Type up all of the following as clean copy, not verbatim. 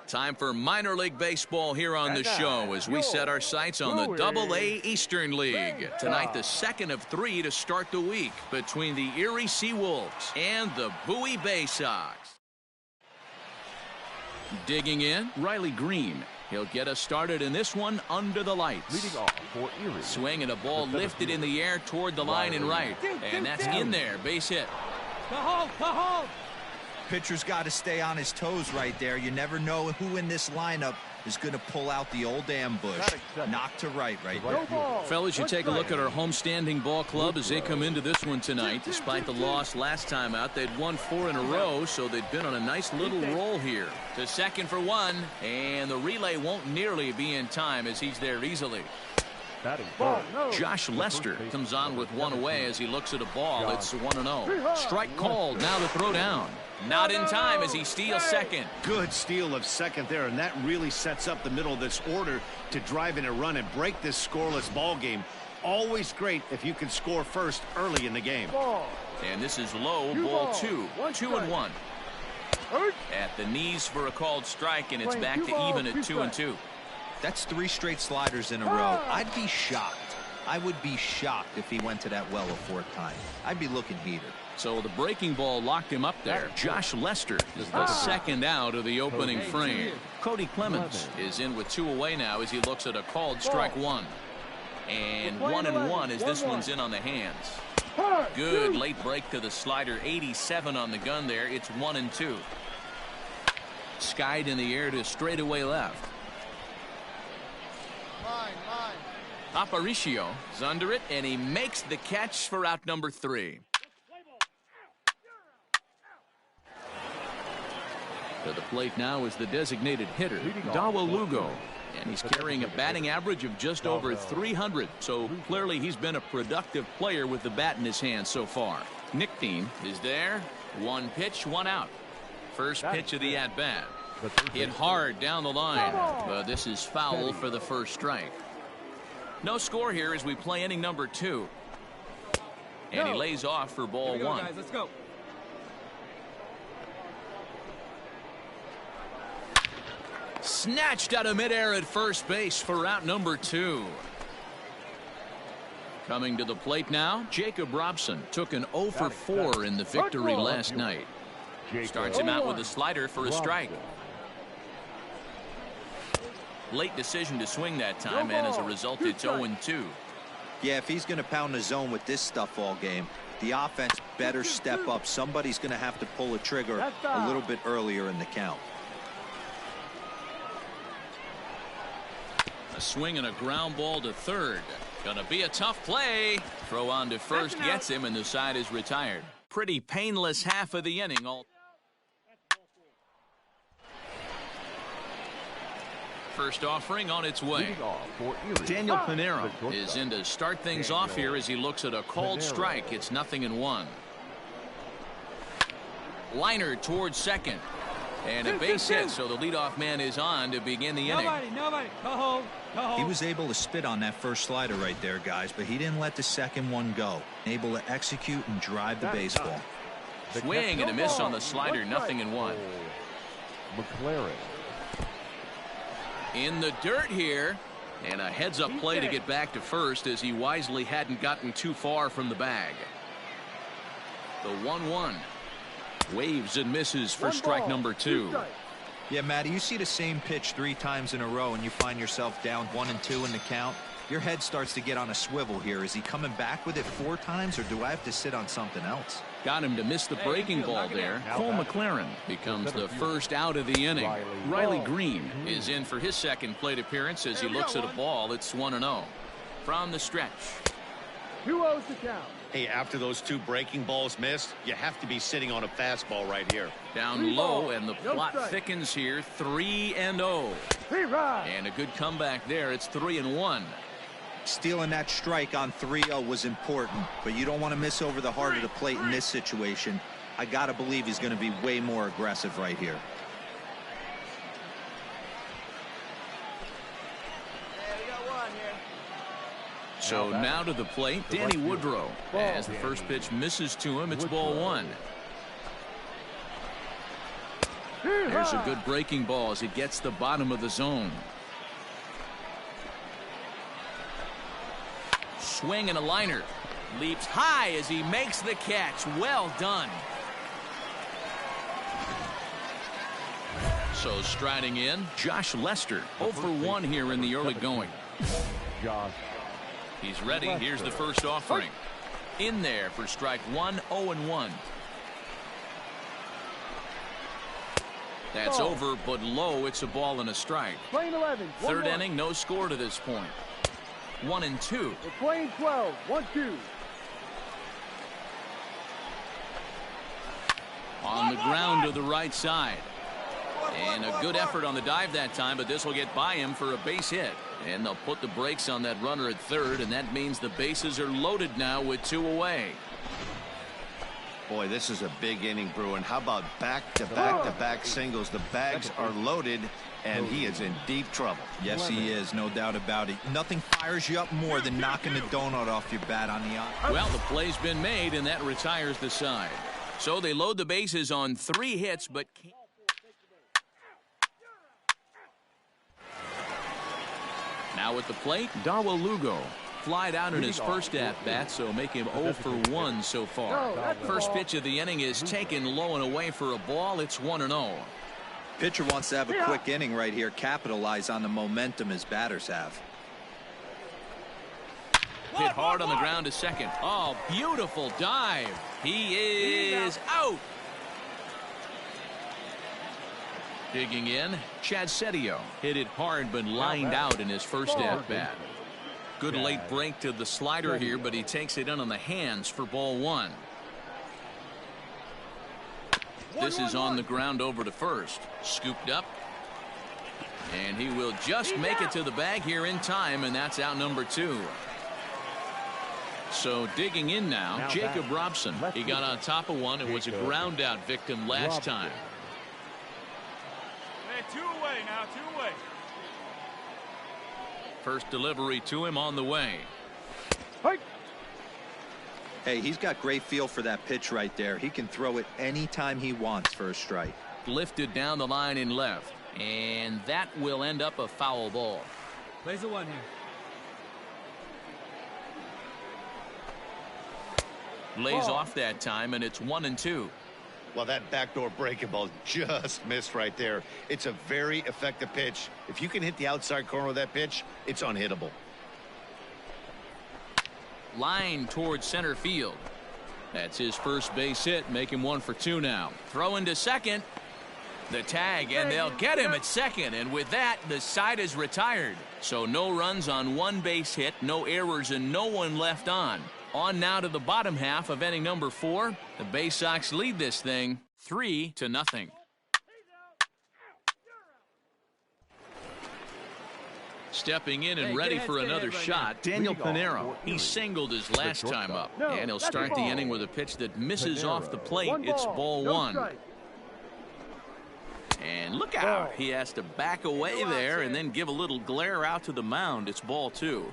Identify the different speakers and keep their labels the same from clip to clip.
Speaker 1: Time for minor league baseball here on the show as we set our sights on the Double-A Eastern League. Tonight, the second of 3 to start the week between the Erie Seawolves and the Bowie Bay Sox. Digging in, Riley Green. He'll get us started in this one under the lights.
Speaker 2: Leading off for Erie.
Speaker 1: Swing and a ball lifted in the air toward the line and right. And that's in there. Base hit.
Speaker 3: Go home.
Speaker 4: Pitcher's got to stay on his toes right there. You never know who in this lineup is going to pull out the old ambush. Knock to right there.
Speaker 1: Fellas, you take a look at our homestanding ball club as they come into this one tonight. Despite the loss last time out, they'd won 4 in a row, so they'd been on a nice little roll here. To second for one, and the relay won't nearly be in time as he's there easily. Josh Lester comes on with one away as he looks at a ball. It's 1-0. Strike called. Now the throw down. Not in time as he steals second.
Speaker 5: Good steal of second there, and that really sets up the middle of this order to drive in a run and break this scoreless ball game. Always great if you can score first early in the game.
Speaker 1: And this is low, ball 2. 2-1. At the knees for a called strike, and it's back to even at 2-2.
Speaker 4: That's 3 straight sliders in a row. I'd be shocked. I would be shocked if he went to that well a 4th time. I'd be looking heated.
Speaker 1: So the breaking ball locked him up there. Josh Lester is the second out of the opening frame. Cody Clemens is in with 2 away now as he looks at a called strike 1. And 1-1 as this one's in on the hands. Good late break to the slider. 87 on the gun there. It's 1-2. Skied in the air to straightaway left. Aparicio is under it, and he makes the catch for out number 3. To the plate now is the designated hitter, Dawa Lugo. And he's carrying a batting average of just over 300. So clearly he's been a productive player with the bat in his hand so far. Nick Dean is there. 1 pitch, 1 out. First pitch of the at-bat. Hit hard down the line. But this is foul for the first strike. No score here as we play inning number 2. And he lays off for ball 1.
Speaker 3: Guys, let's go.
Speaker 1: Snatched out of midair at first base for out number 2. Coming to the plate now, Jacob Robson took an 0 for 4 in the victory last night. Starts him out with a slider for a strike. Late decision to swing that time, and as a result, it's 0-2.
Speaker 4: Yeah, if he's going to pound the zone with this stuff all game, the offense better step up. Somebody's going to have to pull a trigger a little bit earlier in the count.
Speaker 1: A swing and a ground ball to third. Gonna be a tough play. Throw on to first gets him, and the side is retired. Pretty painless half of the inning. First offering on its way. Daniel Panero is in to start things off here as he looks at a called strike. It's 0-1. Liner towards second. And a base hit, so the leadoff man is on to begin the inning.
Speaker 3: Nobody. Go home.
Speaker 4: He was able to spit on that first slider right there, guys, but he didn't let the second one go. Able to execute and drive the baseball.
Speaker 1: Swing and a miss on the slider, 0-1.
Speaker 2: McLaren.
Speaker 1: In the dirt here, and a heads-up play to get back to first as he wisely hadn't gotten too far from the bag. The 1-1. Waves and misses for strike number 2.
Speaker 4: Yeah, Matty, you see the same pitch 3 times in a row and you find yourself down 1-2 in the count. Your head starts to get on a swivel here. Is he coming back with it 4 times, or do I have to sit on something else?
Speaker 1: Got him to miss the breaking ball there. Cole McLaren becomes the first out of the inning. Riley Green is in for his second plate appearance as he looks at a ball. It's 1-0. From the stretch.
Speaker 3: 2-0's the count.
Speaker 5: Hey, after those 2 breaking balls missed, you have to be sitting on a fastball right here.
Speaker 1: Down low, and the plot thickens here. 3-0. And a good comeback there. It's 3-1.
Speaker 4: Stealing that strike on 3-0 was important, but you don't want to miss over the heart of the plate in this situation. I got to believe he's going to be way more aggressive right here.
Speaker 1: So now to the plate, Danny Woodrow. As the first pitch misses to him, it's ball 1. There's a good breaking ball as it gets the bottom of the zone. Swing and a liner. Leaps high as he makes the catch. Well done. So striding in, Josh Lester, 0 for 1 here in the early going.
Speaker 2: Josh.
Speaker 1: He's ready. Here's the first offering. In there for strike 1, 0-1. That's over, but low. It's a ball and a strike.
Speaker 3: Playing 11.
Speaker 1: Third inning, no score to this point. 1-2.
Speaker 3: We're playing 12. 1-2.
Speaker 1: On the ground to the right side. And a good effort on the dive that time, but this will get by him for a base hit. And they'll put the brakes on that runner at third, and that means the bases are loaded now with 2 away.
Speaker 5: Boy, this is a big inning, Bruin. How about back-to-back-to-back singles? The bags are loaded, and he is in deep trouble.
Speaker 4: Yes, he is, no doubt about it. Nothing fires you up more than knocking the donut off your bat on the eye.
Speaker 1: Well, the play's been made, and that retires the side. So they load the bases on 3 hits, but can't. Now at the plate, Dawa Lugo. Flied out in his first at-bat, so make him 0 for 1 so far. First pitch of the inning is taken low and away for a ball. It's 1-0.
Speaker 4: Pitcher wants to have a quick inning right here, capitalize on the momentum his batters have.
Speaker 1: Hit hard on the ground to second. Oh, beautiful dive. He is out. Digging in, Chad Setio hit it hard but lined out in his first at-bat. Good late break to the slider here, but he takes it in on the hands for ball 1. This is on the ground over to first. Scooped up. And he will just make it to the bag here in time, and that's out number 2. So digging in now, Jacob Robson. He got on top of one and was a ground out victim last time.
Speaker 3: Hey, 2 away now, 2 away.
Speaker 1: First delivery to him on the way.
Speaker 4: Hey, he's got great feel for that pitch right there. He can throw it anytime he wants for a strike.
Speaker 1: Lifted down the line in left. And that will end up a foul ball.
Speaker 3: Plays a 1 here.
Speaker 1: Lays off that time, and it's 1-2.
Speaker 5: Well, that backdoor breaking ball just missed right there. It's a very effective pitch. If you can hit the outside corner of that pitch, it's unhittable.
Speaker 1: Line towards center field. That's his first base hit, make him 1 for 2 now. Throw into second. The tag, and they'll get him at second. And with that, the side is retired. So no runs on 1 base hit, no errors, and no one left on. On now to the bottom half of inning number 4. The Bay Sox lead this thing 3-0. Stepping in and ready for another shot, Daniel Pinero. He singled his last time up. And he'll start the inning with a pitch that misses off the plate. It's ball 1. And look out. He has to back away there and then give a little glare out to the mound. It's ball 2.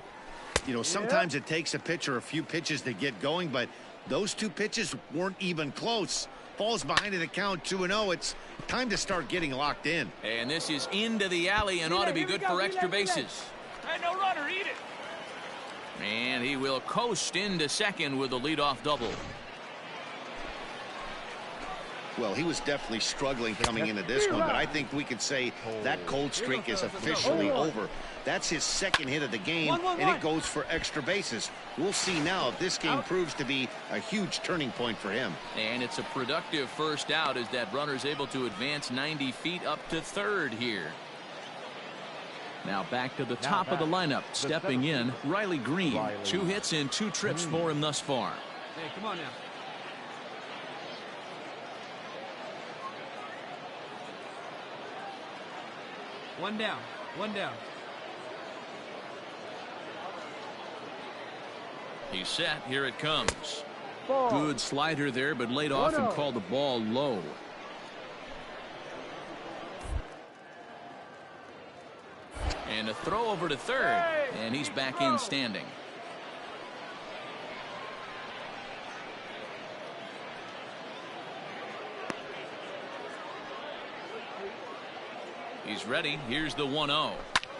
Speaker 5: You know, sometimes it takes a pitcher a few pitches to get going, but those 2 pitches weren't even close. Falls behind at the count 2-0. It's time to start getting locked in.
Speaker 1: And this is into the alley and ought to be good for extra bases.
Speaker 3: Hey, no runner, eat it.
Speaker 1: And he will coast into second with a leadoff double.
Speaker 5: Well, he was definitely struggling coming into this one, but I think we could say that cold streak is officially over. That's his second hit of the game, and it goes for extra bases. We'll see now if this game proves to be a huge turning point for him.
Speaker 1: And it's a productive first out as that runner's able to advance 90 feet up to third here. Now back to the top of the lineup. Stepping in, Riley Green. 2 hits and 2 trips for him thus far.
Speaker 3: Hey, come on now. One down.
Speaker 1: He's set. Here it comes. Good slider there, but laid off and called the ball low. And a throw over to third, and he's back in standing. He's ready. Here's the 1-0.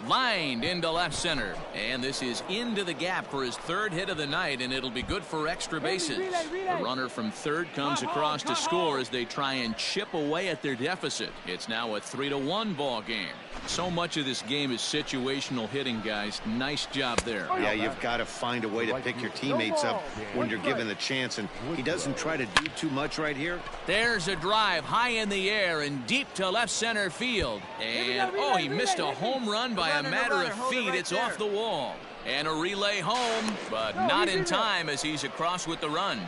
Speaker 1: Lined into left center. And this is into the gap for his third hit of the night, and it'll be good for extra bases. The runner from third comes across to score as they try and chip away at their deficit. It's now a 3-1 ball game. So much of this game is situational hitting, guys. Nice job there.
Speaker 5: Yeah, you've got to find a way to pick your teammates up when you're given the chance, and he doesn't try to do too much right here.
Speaker 1: There's a drive high in the air and deep to left center field. And, oh, he missed a home run by a matter of feet. It's off the wall. And a relay home, but not in time as he's across with the run.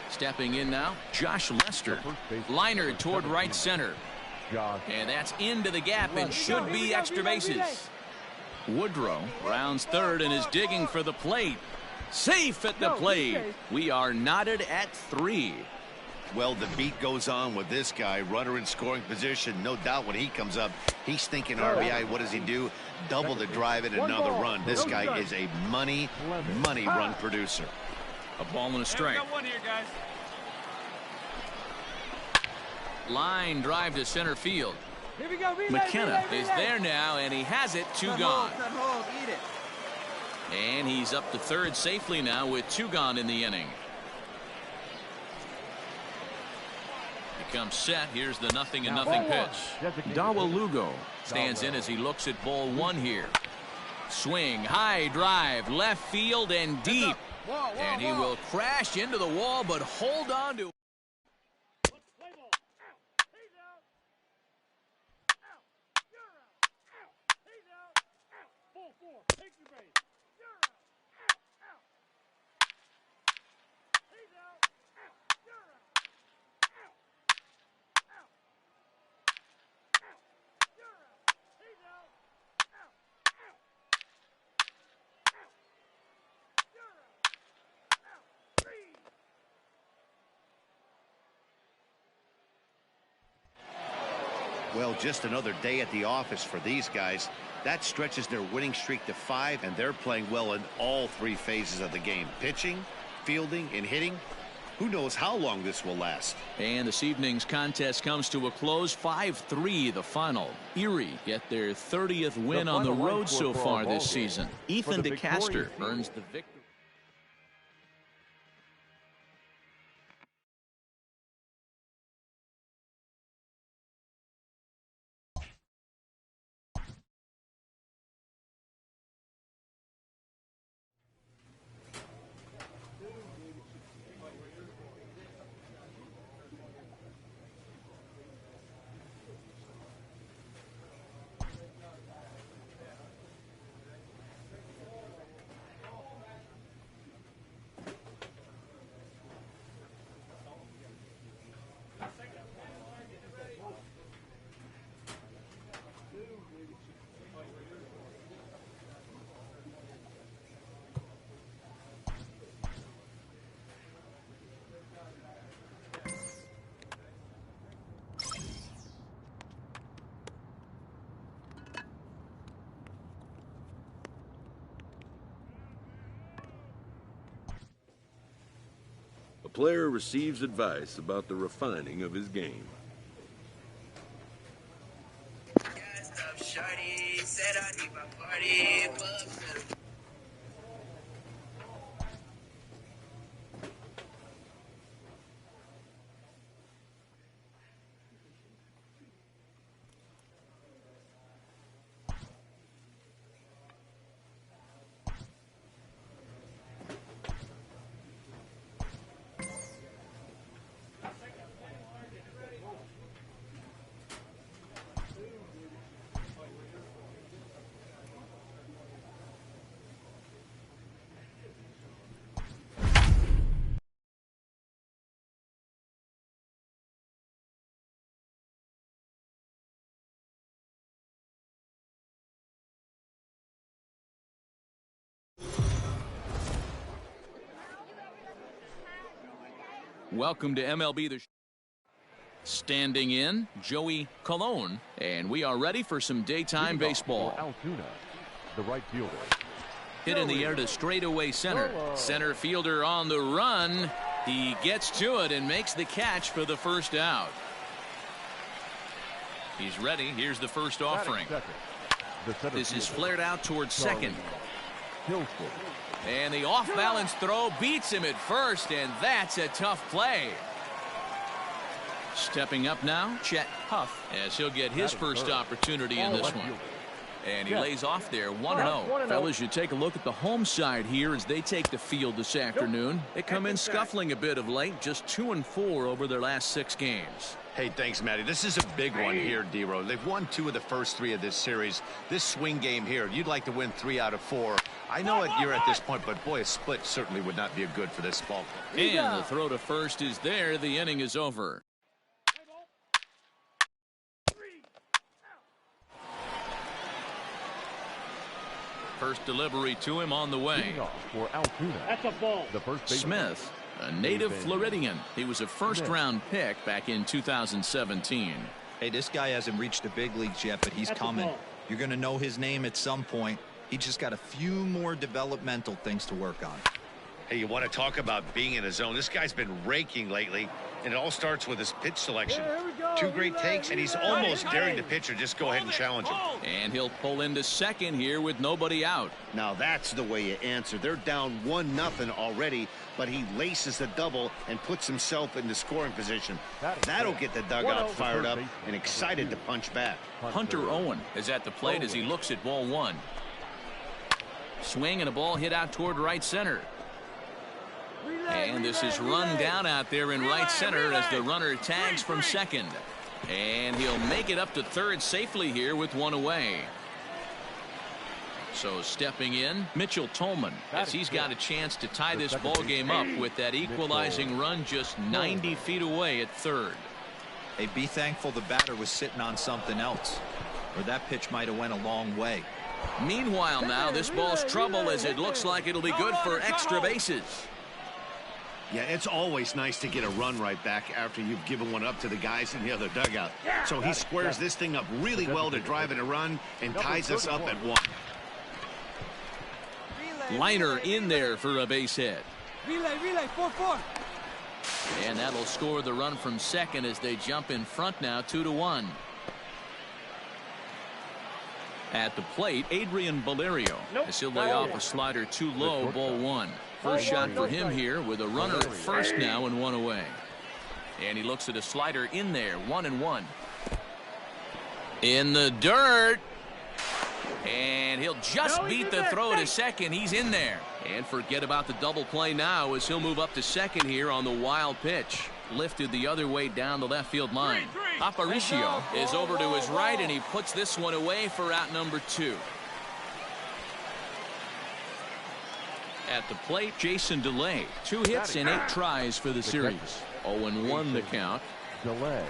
Speaker 1: Stepping in now, Josh Lester. Liner toward right center. And that's into the gap and should be extra bases. Woodrow rounds third and is digging for the plate. Safe at the plate. We are knotted at 3.
Speaker 5: Well, the beat goes on with this guy. Runner in scoring position. No doubt when he comes up, he's thinking RBI. What does he do? Double the drive and another run. This guy is a money run producer.
Speaker 1: A ball and a strike.
Speaker 3: Got one here, guys.
Speaker 1: Line drive to center field.
Speaker 3: Here we go.
Speaker 1: McKenna is there now, and he has it. 2 gone.
Speaker 3: Cut hold, eat it.
Speaker 1: And he's up to third safely now with 2 gone in the inning. He comes set. Here's the 0-0 pitch. Dawa Lugo stands in as he looks at ball 1 here. Swing, high drive, left field and deep. And he will crash into the wall, but hold on to.
Speaker 5: Well, just another day at the office for these guys. That stretches their winning streak to 5, and they're playing well in all 3 phases of the game. Pitching, fielding, and hitting. Who knows how long this will last.
Speaker 1: And this evening's contest comes to a close. 5-3 the final. Erie get their 30th win on the road so far this season. Ethan DeCaster earns the victory.
Speaker 6: A player receives advice about the refining of his game.
Speaker 1: Welcome to MLB The Show. Standing in, Joey Colon, and we are ready for some daytime baseball.
Speaker 2: Altoona, the right fielder.
Speaker 1: Hit in the air to straightaway center. Center fielder on the run, He gets to it and makes the catch for the first out. He's ready. Here's the first offering. This is flared out towards second. And the off-balance throw beats him at first, and that's a tough play. Stepping up now, Chet Huff, as he'll get his first opportunity in this one. And he lays off there 1-0. Fellas, you take a look at the home side here as they take the field this afternoon. They come in scuffling a bit of late, just 2-4 over their last 6 games.
Speaker 5: Hey, thanks, Matty. This is a big one here, D-Row. They've won 2 of the first 3 of this series. This swing game here, you'd like to win 3 out of 4. I know you're at this point, but boy, a split certainly would not be a good for this ball club.
Speaker 1: And the throw to first is there. The inning is over. First delivery to him on the way.
Speaker 2: That's a ball.
Speaker 1: Smith, a native Floridian. He was a first-round pick back in 2017.
Speaker 4: Hey, this guy hasn't reached the big leagues yet, but he's coming. You're going to know his name at some point. He just got a few more developmental things to work on.
Speaker 5: Hey, you want to talk about being in a zone? This guy's been raking lately, and it all starts with his pitch selection. 2 great takes, and he's almost daring the pitcher just go ahead and challenge him.
Speaker 1: And he'll pull into second here with nobody out.
Speaker 5: Now that's the way you answer. They're down 1-0 already, but he laces the double and puts himself in the scoring position. That'll get the dugout fired up and excited to punch back.
Speaker 1: Hunter Owen is at the plate as he looks at ball 1. Swing and a ball hit out toward right center. And this is run down out there in right center as the runner tags from second. And he'll make it up to third safely here with 1 away. So stepping in, Mitchell Tolman, as he's got a chance to tie this ball game up with that equalizing run just 90 feet away at third.
Speaker 4: Hey, be thankful the batter was sitting on something else, or that pitch might have went a long way.
Speaker 1: Meanwhile now, this ball's trouble as it looks like it'll be good for extra bases.
Speaker 5: Yeah, it's always nice to get a run right back after you've given one up to the guys in the other dugout. So he squares this thing up really well to drive in a run and ties us up at 1.
Speaker 1: Liner in there for a base hit.
Speaker 3: Relay, 4-4.
Speaker 1: And that'll score the run from second as they jump in front now 2-1. At the plate, Adrian Valerio, as he'll lay off a slider too low, ball 1. First shot for him here with a runner at first now and 1 away. And he looks at a slider in there, 1-1. In the dirt. And he'll just beat the throw to second. He's in there. And forget about the double play now as he'll move up to second here on the wild pitch. Lifted the other way down the left field line. Aparicio is over to his right, and he puts this one away for out number 2. At the plate, Jason DeLay. 2 hits and 8 tries for the series. 0-1 the count.
Speaker 2: Delay.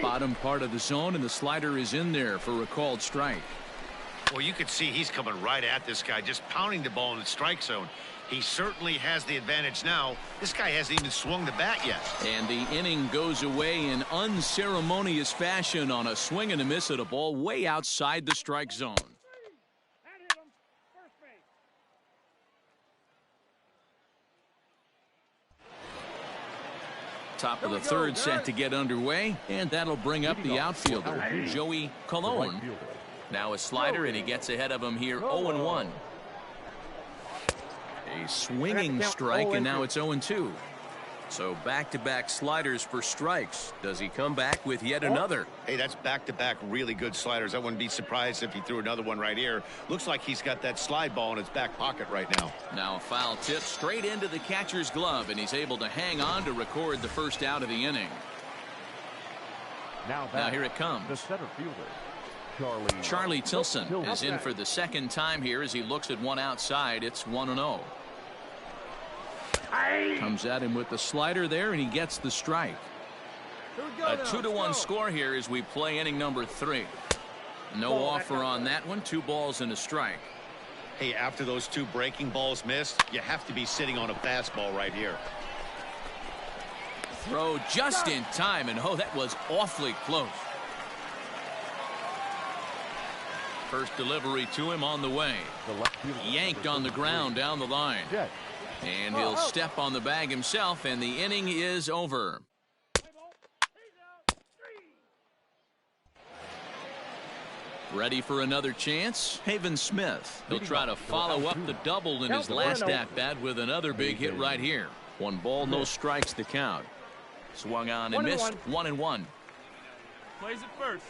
Speaker 1: Bottom part of the zone, and the slider is in there for a called strike.
Speaker 5: Well, you can see he's coming right at this guy, just pounding the ball in the strike zone. He certainly has the advantage now. This guy hasn't even swung the bat yet.
Speaker 1: And the inning goes away in unceremonious fashion on a swing and a miss at a ball way outside the strike zone. Top of the third set to get underway, and that'll bring up the outfielder, Joey Colon. Now a slider, and he gets ahead of him here, 0-1. A swinging strike, and now it's 0-2. So back-to-back sliders for strikes. Does he come back with yet another?
Speaker 5: Hey, that's back-to-back really good sliders. I wouldn't be surprised if he threw another one right here. Looks like he's got that slide ball in his back pocket right now.
Speaker 1: Now a foul tip straight into the catcher's glove, and he's able to hang on to record the first out of the inning. Now here it comes.
Speaker 2: The center fielder,
Speaker 1: Charlie Tilson is in for the second time here as he looks at one outside. It's 1-0. Comes at him with the slider there, and he gets the strike. A 2-1 score here as we play inning number 3. No offer on that one. 2 balls and a strike.
Speaker 5: Hey, after those 2 breaking balls missed, you have to be sitting on a fastball right here.
Speaker 1: Throw just in time, and oh, that was awfully close. First delivery to him on the way. Yanked on the ground down the line. And he'll step on the bag himself, and the inning is over. Ready for another chance? Haven Smith. He'll try to follow up the double in his last at-bat with another big hit right here. 1 ball, no strikes to count. Swung on and missed. 1-1.
Speaker 3: Plays it first.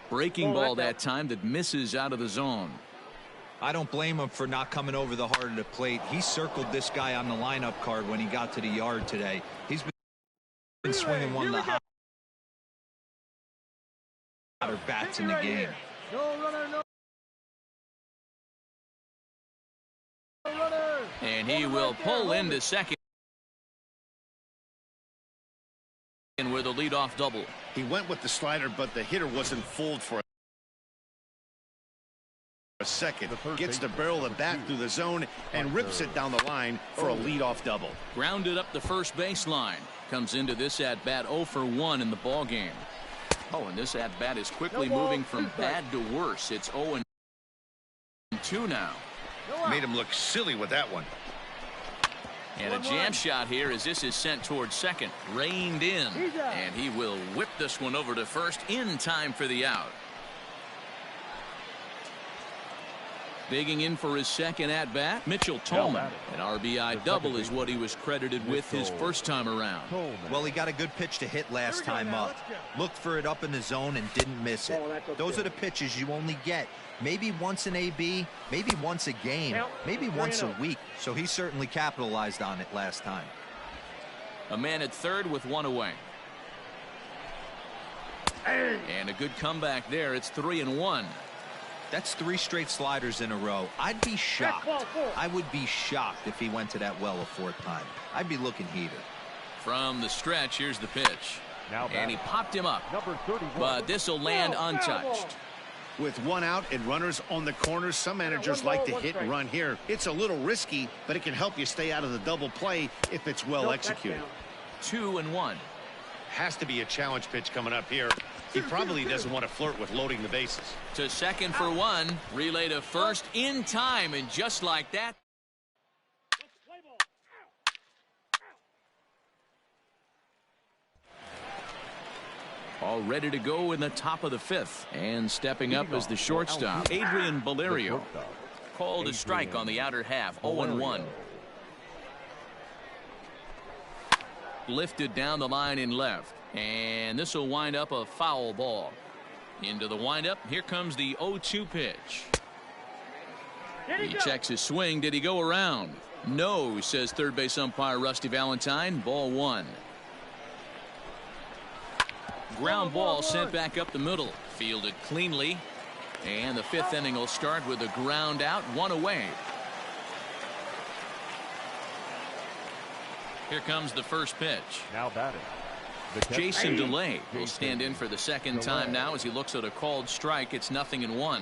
Speaker 1: Breaking ball that time that misses out of the zone.
Speaker 4: I don't blame him for not coming over the heart of the plate. He circled this guy on the lineup card when he got to the yard today. He's been swinging one of the hotter bats in the game.
Speaker 3: No runner, no runner.
Speaker 1: And he will pull into second with a leadoff double.
Speaker 5: He went with the slider, but the hitter wasn't fooled for a second. Gets the barrel of the bat through the zone and rips it down the line for a leadoff double.
Speaker 1: Grounded up the first baseline. Comes into this at-bat 0 for 1 in the ball game. Oh, and this at-bat is quickly moving from bad to worse. It's 0-2 now.
Speaker 5: Made him look silly with that one.
Speaker 1: And a jam shot here as this is sent towards second. Reined in. And he will whip this one over to first in time for the out. Digging in for his second at-bat, Mitchell Tolman. An RBI double is what he was credited with his first time around.
Speaker 4: Well, he got a good pitch to hit last time up. Looked for it up in the zone and didn't miss it. Those are the pitches you only get maybe once an AB, maybe once a game, maybe once a week. So he certainly capitalized on it last time.
Speaker 1: A man at third with 1 away. And a good comeback there. It's 3-1.
Speaker 4: That's 3 straight sliders in a row. I'd be shocked. I would be shocked if he went to that well a 4th time. I'd be looking heated.
Speaker 1: From the stretch, here's the pitch. And he popped him up. But this will land untouched.
Speaker 5: With 1 out and runners on the corners, some managers like to hit and run here. It's a little risky, but it can help you stay out of the double play if it's well executed.
Speaker 1: 2-1.
Speaker 5: Has to be a challenge pitch coming up here. He probably doesn't want to flirt with loading the bases.
Speaker 1: To second for 1. Relay to first in time, and just like that. All ready to go in the top of the 5th. And stepping up as the shortstop, Adrian Valerio. Called a strike on the outer half. 0-1. Lifted down the line in left. And this will wind up a foul ball. Into the windup. Here comes the 0-2 pitch. He checks his swing. Did he go around? No, says third base umpire Rusty Valentine. Ball 1. Ground ball sent back up the middle. Fielded cleanly. And the 5th inning will start with a ground out, 1 away. Here comes the first pitch.
Speaker 2: Now batting.
Speaker 1: Jason DeLay will stand in for the second time now as he looks at a called strike. It's 0-1.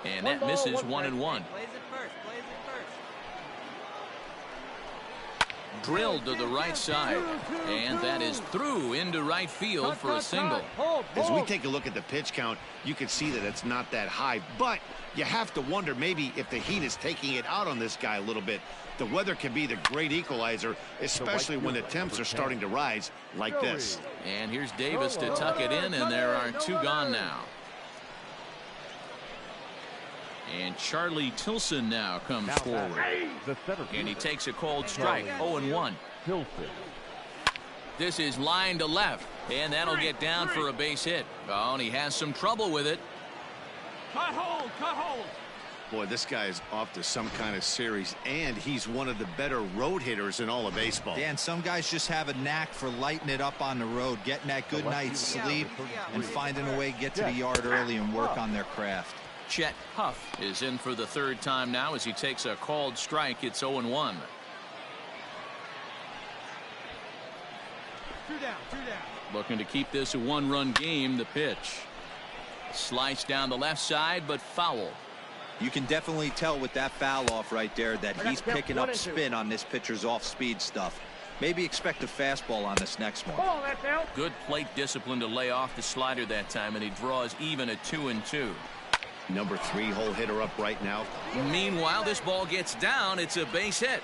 Speaker 1: And that misses 1-1. Drilled to the right side. And that is through into right field for a single.
Speaker 5: As we take a look at the pitch count, you can see that it's not that high. But you have to wonder maybe if the heat is taking it out on this guy a little bit. The weather can be the great equalizer, especially when the temps are starting to rise like this.
Speaker 1: And here's Davis to tuck it in, and there are 2 gone now. And Charlie Tilson now comes forward. And he takes a called strike. 0-1. This is line to left. And that'll get down for a base hit. Oh, and he has some trouble with it.
Speaker 3: Cut hold, cut hold.
Speaker 5: Boy, this guy is off to some kind of series, and he's one of the better road hitters in all of baseball.
Speaker 4: Dan, some guys just have a knack for lighting it up on the road, getting that good night's sleep, and finding a way to get to the yard early and work on their craft.
Speaker 1: Chet Huff is in for the 3rd time now as he takes a called strike. It's 0-1.
Speaker 3: 2 down, 2 down.
Speaker 1: Looking to keep this a 1-run game. The pitch. Sliced down the left side, but foul.
Speaker 4: You can definitely tell with that foul off right there that he's picking up spin on this pitcher's off-speed stuff. Maybe expect a fastball on this next one.
Speaker 1: Good plate discipline to lay off the slider that time, and he draws even at 2-2.
Speaker 5: Number 3 hole hitter up right now.
Speaker 1: Meanwhile, this ball gets down. It's a base hit.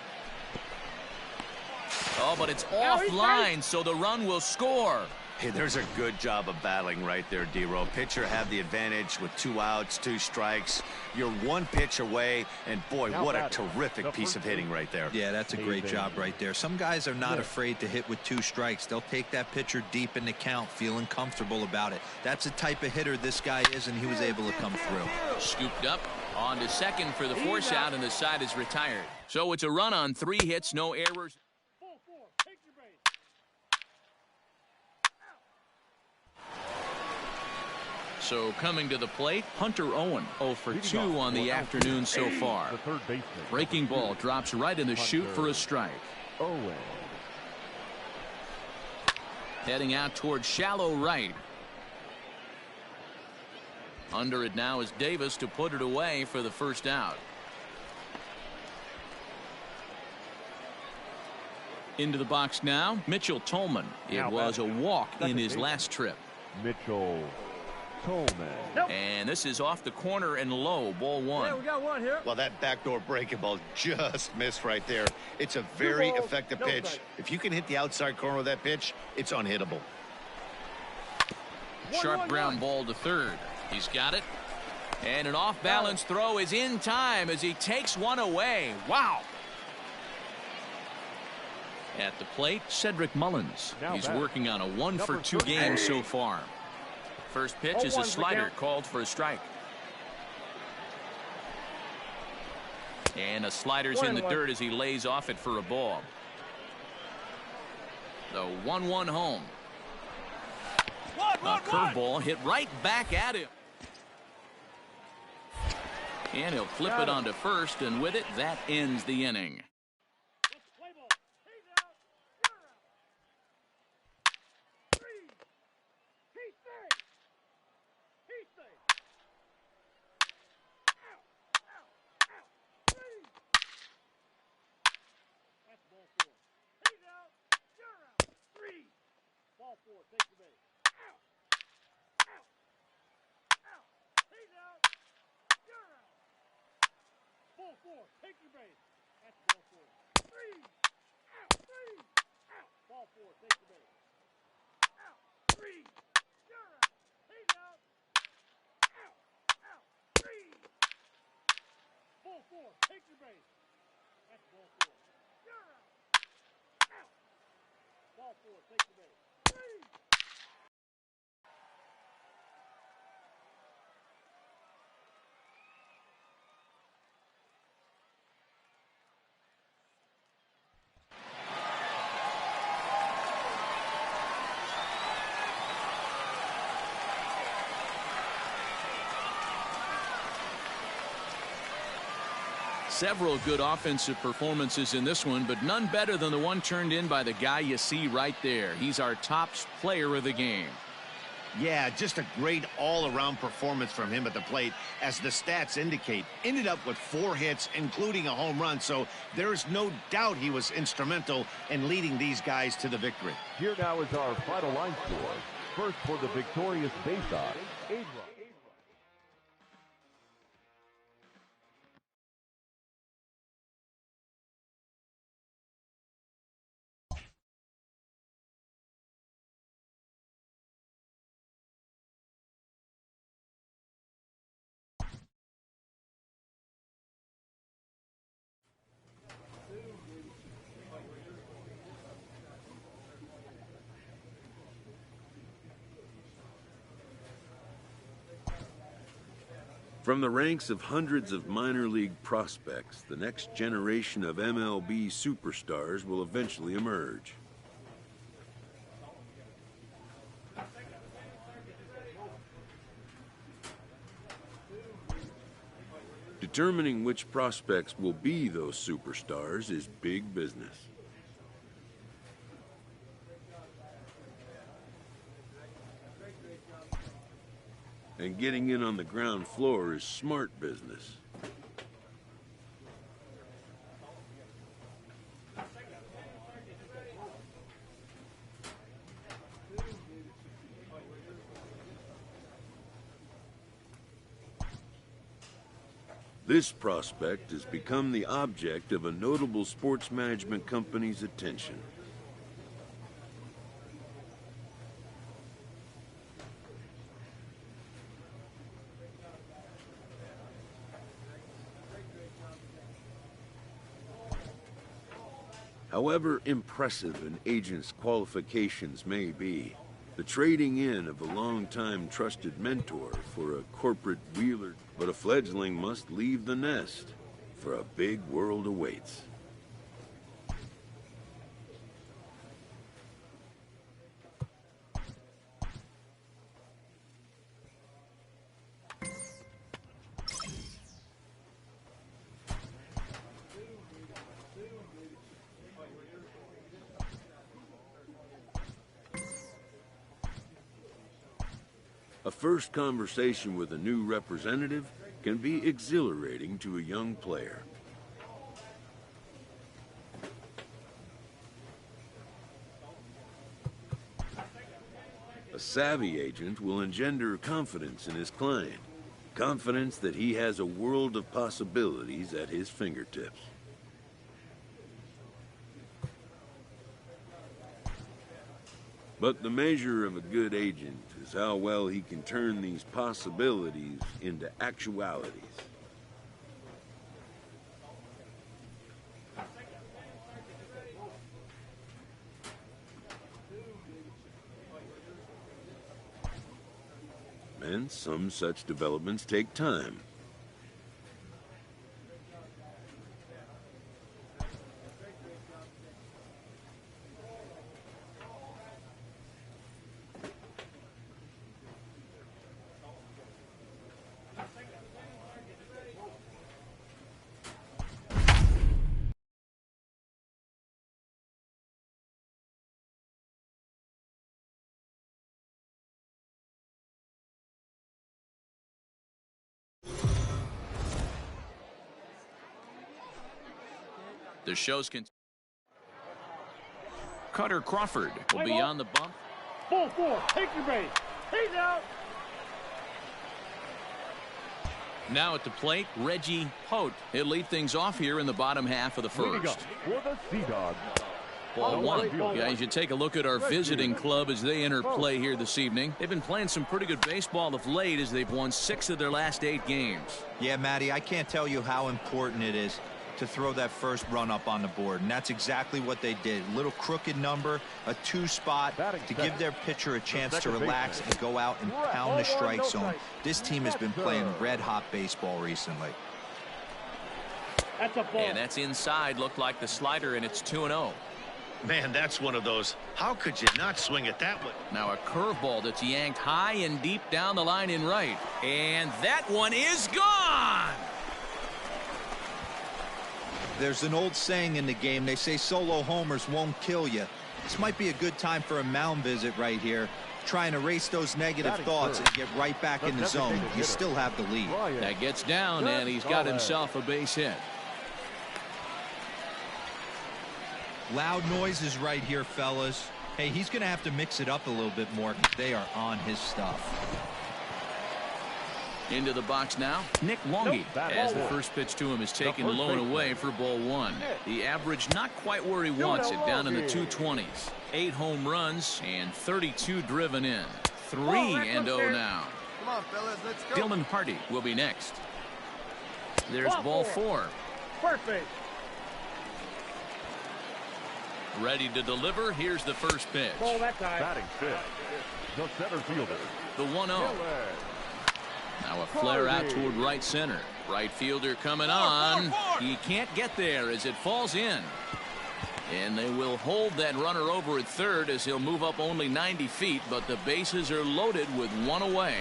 Speaker 1: Oh, but it's offline, so the run will score.
Speaker 5: Hey, there's a good job of battling right there, D-Row. Pitcher had the advantage with 2 outs, 2 strikes. You're 1 pitch away, and boy, what a terrific piece of hitting right there.
Speaker 4: Yeah, that's a great job right there. Some guys are not afraid to hit with 2 strikes. They'll take that pitcher deep in the count, feeling comfortable about it. That's the type of hitter this guy is, and he was able to come through.
Speaker 1: Scooped up on to second for the force out, and the side is retired. So it's a run on 3 hits, no errors. So coming to the plate, Hunter Owen, 0 for 2 on the afternoon so far. Breaking ball drops right in the chute for a strike.
Speaker 2: Owen.
Speaker 1: Heading out towards shallow right. Under it now is Davis to put it away for the first out. Into the box now, Mitchell Tolman. It was a walk in his last trip.
Speaker 2: Mitchell Tolman.
Speaker 1: And this is off the corner and low, ball 1.
Speaker 3: Yeah, we got one here.
Speaker 5: Well, that backdoor breaking ball just missed right there. It's a very effective pitch. If you can hit the outside corner of that pitch, it's unhittable.
Speaker 1: Sharp ground ball to third. He's got it. And an off-balance throw is in time as he takes one away. Wow. At the plate, Cedric Mullins. He's working on a 1 for 2 game so far. First pitch is a slider called for a strike. And a slider's in the dirt as he lays off it for a ball. The 1-1 home. A curveball hit right back at him. And he'll flip it onto first, and with it, that ends the inning. Several good offensive performances in this one, but none better than the one turned in by the guy you see right there. He's our top player of the game.
Speaker 5: Yeah, just a great all-around performance from him at the plate, as the stats indicate. Ended up with 4 hits, including a home run, so there's no doubt he was instrumental in leading these guys to the victory.
Speaker 2: Here now is our final line score. First for the victorious base-off, Adrian.
Speaker 6: From the ranks of hundreds of minor league prospects, the next generation of MLB superstars will eventually emerge. Determining which prospects will be those superstars is big business. And getting in on the ground floor is smart business. This prospect has become the object of a notable sports management company's attention. However impressive an agent's qualifications may be, the trading in of a long-time trusted mentor for a corporate wheeler, but a fledgling must leave the nest, for a big world awaits. A first conversation with a new representative can be exhilarating to a young player. A savvy agent will engender confidence in his client, confidence that he has a world of possibilities at his fingertips. But the measure of a good agent is how well he can turn these possibilities into actualities. And some such developments take time.
Speaker 1: The show's Cutter Crawford will be on the bump.
Speaker 3: Ball 4. Take your base. He's out.
Speaker 1: Now at the plate, Reggie Holt. He'll lead things off here in the bottom half of the first.
Speaker 2: For the Sea Dogs.
Speaker 1: Ball 1. Guys, you take a look at our visiting club as they enter play here this evening. They've been playing some pretty good baseball of late as they've won 6 of their last 8 games.
Speaker 4: Yeah, Matty, I can't tell you how important it is to throw that first run up on the board, and that's exactly what they did. Little crooked number, a 2 spot to give their pitcher a chance to relax and go out and pound the strike zone. This team has been playing red-hot baseball recently.
Speaker 3: That's a ball.
Speaker 1: And that's inside. Looked like the slider, and it's 2-0.
Speaker 5: Man, that's one of those. How could you not swing it that way?
Speaker 1: Now a curveball that's yanked high and deep down the line in right. And that one is gone!
Speaker 4: There's an old saying in the game. They say solo homers won't kill you. This might be a good time for a mound visit right here. Try and erase those negative thoughts and get right back in the zone. You still have the lead.
Speaker 1: That gets down, and he's got himself a base hit.
Speaker 4: Loud noises right here, fellas. Hey, he's going to have to mix it up a little bit more because they are on his stuff.
Speaker 1: Into the box now, Nick Longy, as the first pitch to him is taken low and away for ball 1. The average not quite where he wants it, down in the 220s. 8 home runs and 32 driven in. 3-0 now.
Speaker 7: Come on, fellas, let's go.
Speaker 1: Dylan Hardy will be next. There's ball 4.
Speaker 3: Perfect.
Speaker 1: Ready to deliver. Here's the first pitch.
Speaker 3: Ball that time.
Speaker 2: Batting fifth, the center fielder.
Speaker 1: The 1-0. Now a flare out toward right center. Right fielder coming on. He can't get there as it falls in. And they will hold that runner over at third as he'll move up only 90 feet, but the bases are loaded with 1 away.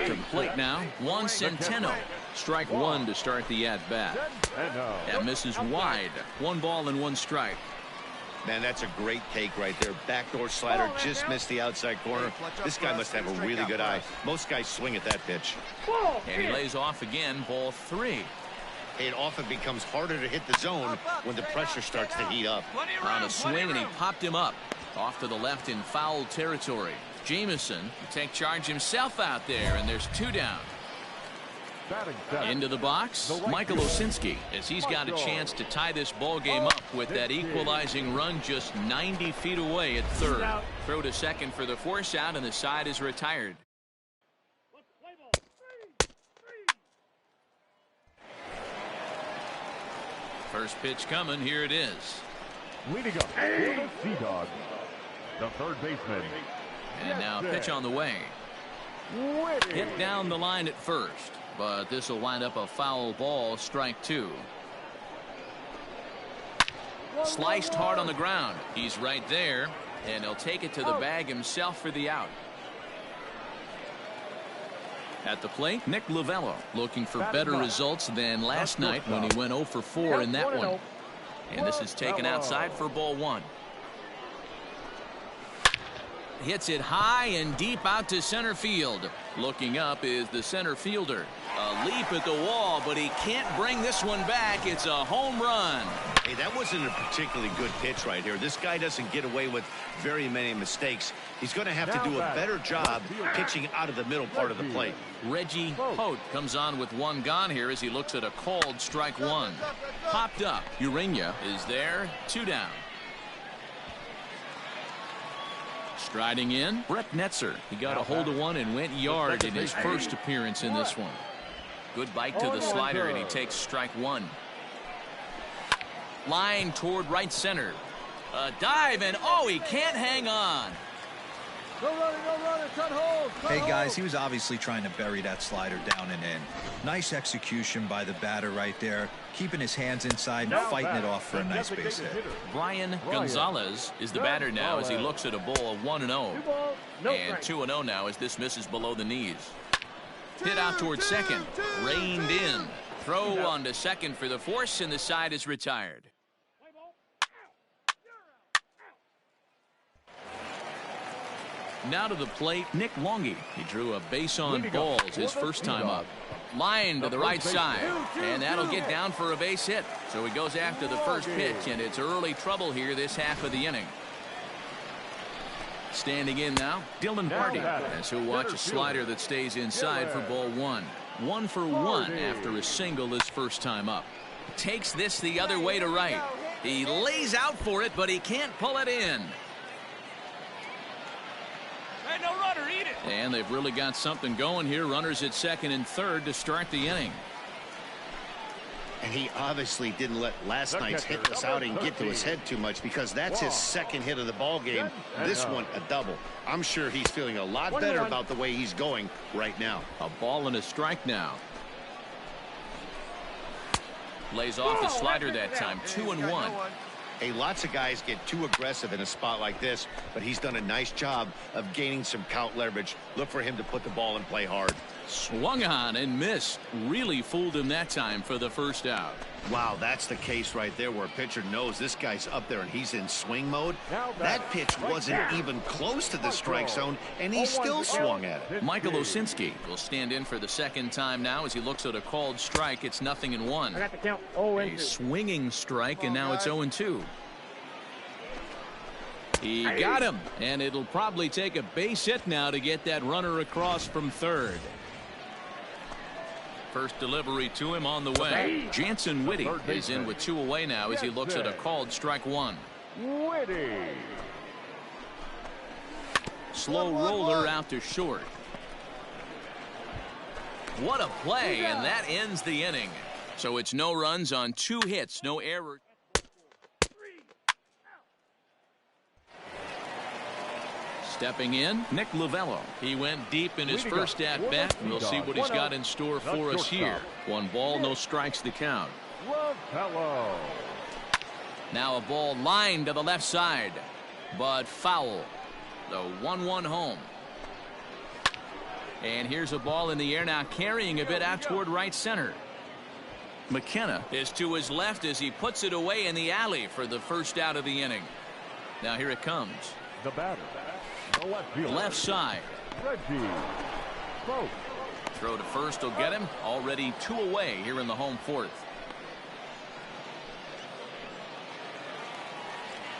Speaker 1: To the plate now, Juan Centeno. Strike 1 to start the at-bat. That misses wide. 1 ball and 1 strike.
Speaker 5: Man, that's a great take right there. Backdoor slider just missed the outside corner. This guy must have a really good eye. Most guys swing at that pitch.
Speaker 1: And he lays off again, ball 3.
Speaker 5: It often becomes harder to hit the zone when the pressure starts to heat up.
Speaker 1: On a swing, and he popped him up. Off to the left in foul territory. Jamison will take charge himself out there, and there's 2 down. Into the box, Michael Osinski, as he's got a chance to tie this ball game up with that equalizing run just 90 feet away at third. Throw to second for the force out, and the side is retired. First pitch coming. Here it is.
Speaker 2: Leading up for the Sea Dogs, the third baseman.
Speaker 1: And now pitch on the way. Hit down the line at first, but this will wind up a foul ball, strike two. Sliced hard on the ground. He's right there, and he'll take it to the bag himself for the out. At the plate, Nick Lovello looking for better results than last night when he went 0 for 4 in that one. And this is taken outside for ball one. Hits it high and deep out to center field. Looking up is the center fielder. A leap at the wall, but he can't bring this one back. It's a home run.
Speaker 5: Hey, that wasn't a particularly good pitch right here. This guy doesn't get away with very many mistakes. He's going to have to do a better job pitching out of the middle part of the plate.
Speaker 1: Reggie Holt comes on with one gone here as he looks at a called strike one. Popped up. Urania is there. 2 down. Striding in, Brett Netzer. He got a hold of one and went yard in his first appearance in this one. Good bite to the slider, and he takes strike one. Line toward right center. A dive, and oh, he can't hang on.
Speaker 4: Hey guys, he was obviously trying to bury that slider down and in. Nice execution by the batter right there, keeping his hands inside and fighting it off for a nice base hit.
Speaker 1: Brian Gonzalez is the batter now as he looks at a ball of 1-0. And 2-0 now as this misses below the knees. Hit out towards second. Reined in. Throw on to second for the force, and the side is retired. Now to the plate, Nick Longy. He drew a base on balls his first time up. Line to the right side, and that'll get down for a base hit. So he goes after the first pitch, and it's early trouble here this half of the inning. Standing in now, Dylan Party, as he'll watch a slider that stays inside for ball one. 1 for 1 after a single his first time up. Takes this the other way to right. He lays out for it, but he can't pull it in.
Speaker 3: Hey, no runner, eat it.
Speaker 1: And they've really got something going here. Runners at second and third to start the inning.
Speaker 5: And he obviously didn't let last night's hitless outing get to his head too much, because that's his second hit of the ball game. This one a double. I'm sure he's feeling a lot better about the way he's going right now.
Speaker 1: A ball and a strike now. Lays off the slider that time. 2-1.
Speaker 5: Hey, lots of guys get too aggressive in a spot like this, but he's done a nice job of gaining some count leverage. Look for him to put the ball in play hard.
Speaker 1: Swung on and missed. Really fooled him that time for the first out.
Speaker 5: Wow, that's the case right there where a pitcher knows this guy's up there and he's in swing mode. That pitch wasn't even close to the strike zone, and he still swung at it.
Speaker 1: Michael Osinski will stand in for the second time now as he looks at a called strike. It's 0-1.
Speaker 3: I got the count. 0-2.
Speaker 1: A swinging strike, and now it's 0-2. He got him, and it'll probably take a base hit now to get that runner across from third. First delivery to him on the way. Jansen Whitty is in with 2 away now as he looks at a called strike one. Slow roller out to short. What a play, and that ends the inning. So it's no runs on 2 hits, no errors. Stepping in, Nick Lovello. He went deep in his first at-bat. We'll see what he's got in store for us here. 1 ball, no strikes to count. Now a ball lined to the left side, but foul. The 1-1 home. And here's a ball in the air now, carrying a bit out toward right center. McKenna is to his left as he puts it away in the alley for the first out of the inning. Now here it comes.
Speaker 2: The batter.
Speaker 1: Left side. Throw to first will get him. Already 2 away here in the home fourth.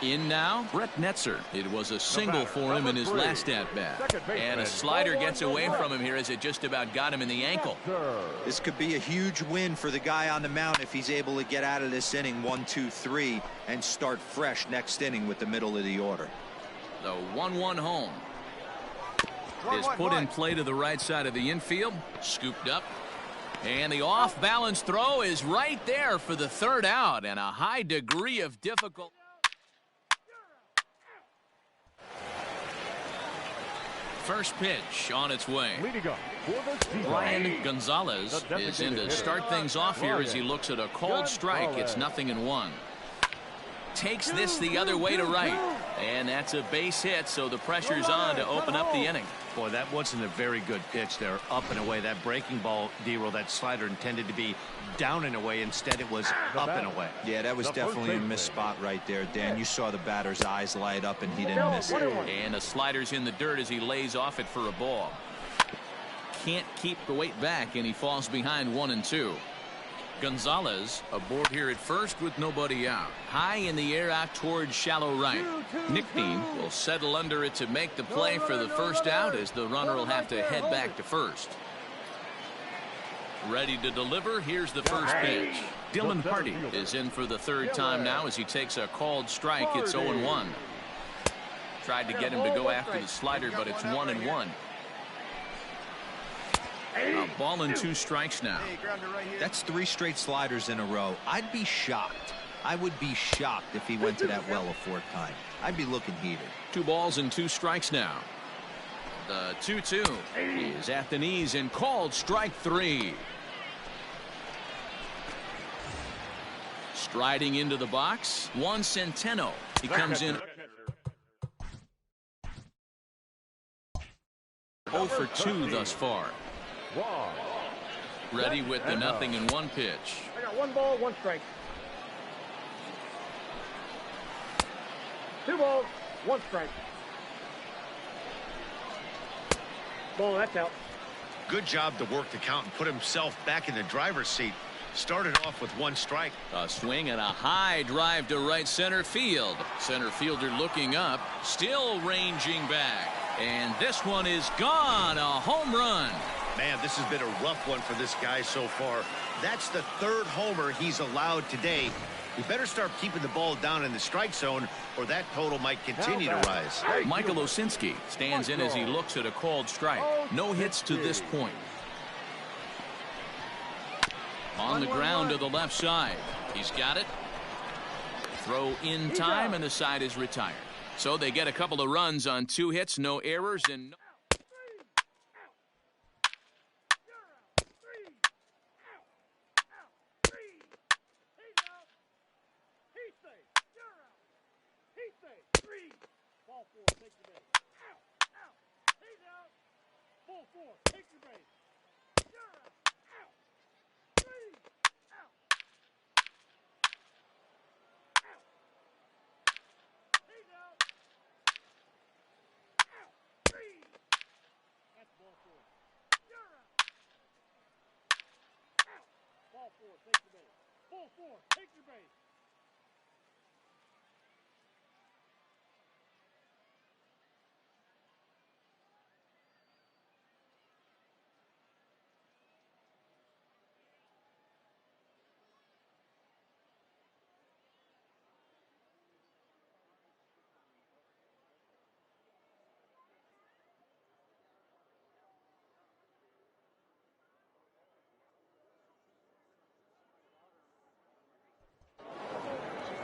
Speaker 1: In now, Brett Netzer. It was a single for him in his last at-bat. And a slider gets away from him here as it just about got him in the ankle.
Speaker 4: This could be a huge win for the guy on the mound if he's able to get out of this inning 1, 2, 3 and start fresh next inning with the middle of the order.
Speaker 1: The 1-1 home is put in play to the right side of the infield. Scooped up. And the off-balance throw is right there for the third out, and a high degree of difficulty. First pitch on its way. Brian Gonzalez is in to start things off here as he looks at a called strike. It's 0-1. Takes this the other way to right. And that's a base hit, so the pressure's on to open up the inning.
Speaker 7: Boy, that wasn't a very good pitch there. Up and away. That breaking ball, D-roll, that slider intended to be down and away. Instead, it was up and away.
Speaker 4: Yeah, that was definitely a missed spot right there, Dan. You saw the batter's eyes light up, and he didn't miss it.
Speaker 1: And the slider's in the dirt as he lays off it for a ball. Can't keep the weight back, and he falls behind 1-2. Gonzalez aboard here at first with nobody out. High in the air out towards shallow right. Nickney will settle under it to make the play for the first out as the runner will have to head back to first. Ready to deliver. Here's the first pitch. Dylan Hardy is in for the third time now as he takes a called strike. It's 0-1. Tried to get him to go after the slider, but it's 1-1. A ball and 2 strikes now.
Speaker 4: That's 3 straight sliders in a row. I'd be shocked. I would be shocked if he went to that well a 4th time. I'd be looking heated.
Speaker 1: 2 balls and 2 strikes now. The 2-2 is at the knees and called strike 3. Striding into the box, Juan Centeno. He comes in 0 for 2 thus far. Ready with the 0-1 pitch.
Speaker 3: I got 1 ball, 1 strike. 2 balls, 1 strike. Ball, that's out.
Speaker 5: Good job to work the count and put himself back in the driver's seat. Started off with 1 strike.
Speaker 1: A swing and a high drive to right center field. Center fielder looking up, still ranging back. And this one is gone. A home run.
Speaker 5: Man, this has been a rough one for this guy so far. That's the 3rd homer he's allowed today. We better start keeping the ball down in the strike zone, or that total might continue to rise.
Speaker 1: Michael Osinski stands in as he looks at a called strike. No hits to this point. On the ground to the left side. He's got it. Throw in time, and the side is retired. So they get a couple of runs on 2 hits, no errors, and no...
Speaker 3: Ball 4, take your base. Out, out. He's out. Ball 4, take your base. You're out. Out. 3. Out. Out. He's out. Out. 3. That's ball 4. You're out. Out. Ball 4, take your base. Ball 4, take your base.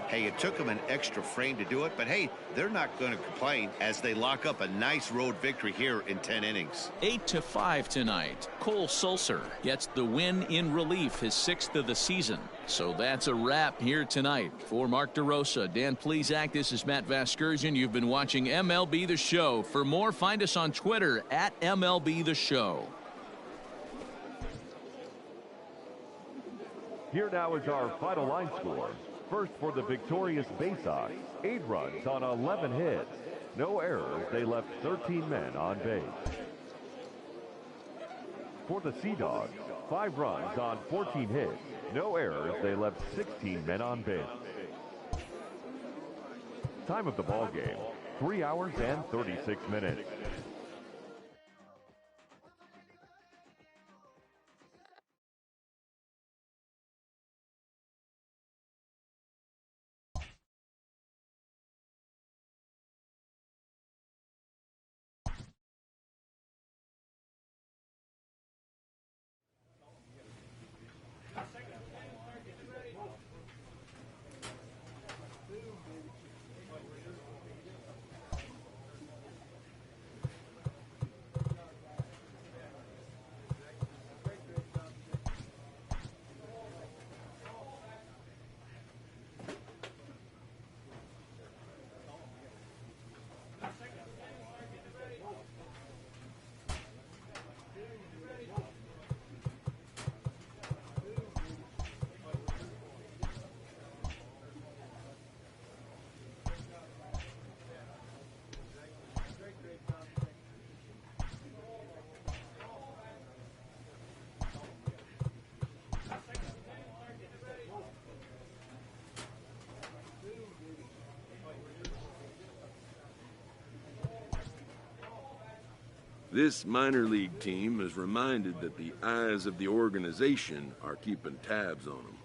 Speaker 5: Hey, it took them an extra frame to do it, but hey, they're not going to complain as they lock up a nice road victory here in 10 innings.
Speaker 1: 8-5 tonight. Cole Sulser gets the win in relief, his 6th of the season. So that's a wrap here tonight. For Mark DeRosa, Dan Plesac, this is Matt Vasgersian. You've been watching MLB The Show. For more, find us on Twitter at MLB The Show.
Speaker 2: Here now is our final line score. First for the victorious Bay Sox, 8 runs on 11 hits. No errors, they left 13 men on base. For the Sea Dogs, 5 runs on 14 hits. No errors, they left 16 men on base. Time of the ball game, 3 hours and 36 minutes.
Speaker 6: This minor league team is reminded that the eyes of the organization are keeping tabs on them.